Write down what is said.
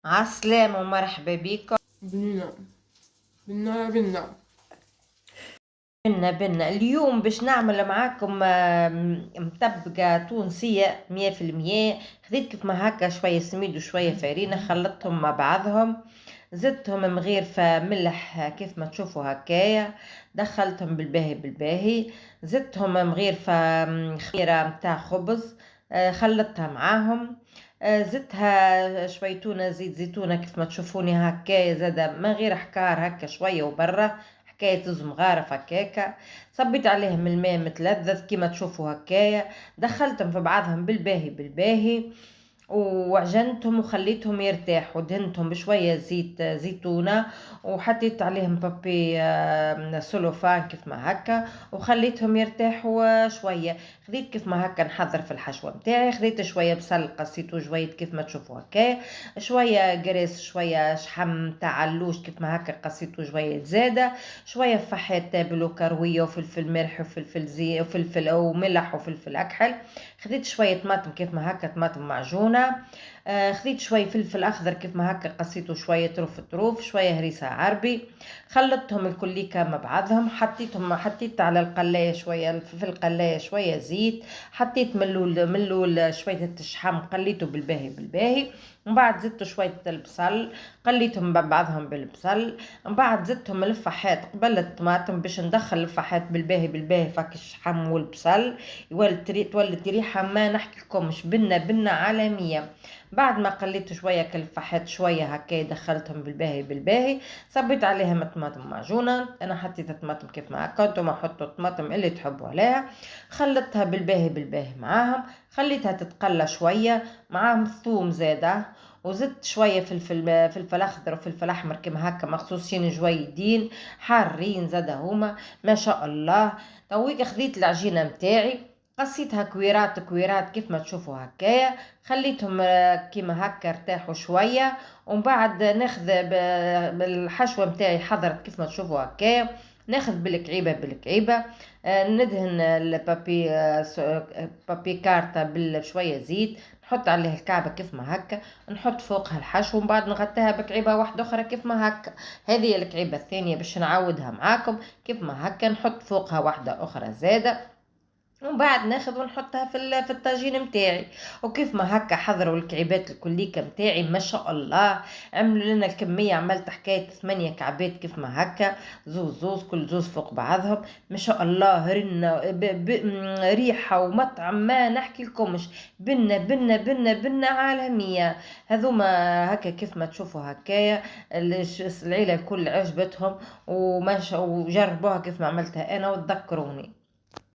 عالسلامة ومرحبا بكم. بنا بنا. بنا اليوم باش نعمل معاكم مطبقة تونسية 100%. خذيت كيف ما هكا شوية سميد وشوية فرينة، خلطتهم مع بعضهم، زدتهم مغيرفة ملح كيف ما تشوفوا هكايا، دخلتهم بالباهي، زدتهم مغيرفة خميرة متاع خبز، خلطتها معاهم، زدتها شويتونة زيت زيتونة كيف ما تشوفوني هكايا، زادة من غير حكار هكا شوية وبرا حكاية زمغارف هكاكا، صبيت عليهم الماء متلذذ كيما تشوفوا هكايا، دخلتهم في بعضهم بالباهي وعجنتهم وخليتهم يرتاحوا، دهنتهم بشوية زيت زيتونة وحطيت عليهم بابي سلوفان كيف ما هكا، وخليتهم يرتاحوا شوية. خذيت كيف ما هكا نحضر في الحشوة متاعي، خذيت شوية بصل قصيته جويد كيف ما تشوفوا هكا، شوية قريص، شوية شحم تاع علوش كيف ما هكا قصيته جويد زادة، شوية فحيت تابل وكروية وفلفل ملح وفلفل زي وفلفل وملح وفلفل أكحل. خذيت شوية طماطم كيف ما هكا، طماطم معجونة. خذيت شوية فلفل أخضر كيف ما هكا قصيته شوية طروف، شوية هريسة عربي، خلطتهم الكليكا مع بعضهم، حطيت على القلاية شوية في القلاية شوية زيت، حطيت ملول شوية الشحم قليته بالباهي، من بعد زدت شوية البصل قليتهم مع بعضهم بالبصل، من بعد زدتهم الفحات قبل الطماطم باش ندخل الفحات بالباهي فك الشحم والبصل، تولد ريحة ما نحكي لكمش، بنة عالمية. بعد ما قليت شوية كالفحات شوية هكا دخلتهم بالباهي، صبيت عليهم طماطم معجونة، انا حطيت طماطم كيف ما هكا، انتم حطوا الطماطم اللي تحبوا عليها، خلطتها بالباهي معاهم، خليتها تتقلى شوية معاهم الثوم زادة، وزدت شوية فلفل أخضر وفلفل أحمر كما هكا مخصوصين جويدين حارين زادة هما ما شاء الله. تويك خذيت العجينة متاعي قصيتها كويرات كيف ما تشوفوا هكايا، خليتهم كيما هكا ارتاحوا شوية، ومن بعد ناخذ بالحشوة متاعي حضرت كيف ما تشوفوا هكايا، ناخذ بالكعيبة، ندهن البابي بابي كارتا بشوية زيت، نحط عليه الكعبة كيف ما هكا، نحط فوقها الحشو ومن بعد نغطيها بكعيبة واحدة أخرى كيف ما هكا. هذه الكعيبة الثانية باش نعودها معاكم كيف ما هكا، نحط فوقها واحدة أخرى زادة، ومن بعد ناخذ ونحطها في الطاجين متاعي، وكيف ما هكا حضروا الكعيبات الكليكة متاعي ما شاء الله، عملوا لنا الكمية، عملت حكاية 8 كعبات كيف ما هكا، زوز كل زوز فوق بعضهم ما شاء الله، رنا ريحة ومطعم ما نحكي لكمش، بنة عالمية. هذوما هكا كيف ما تشوفوا هكايا، العيلة الكل عجبتهم وجربوها كيف ما عملتها أنا وتذكروني.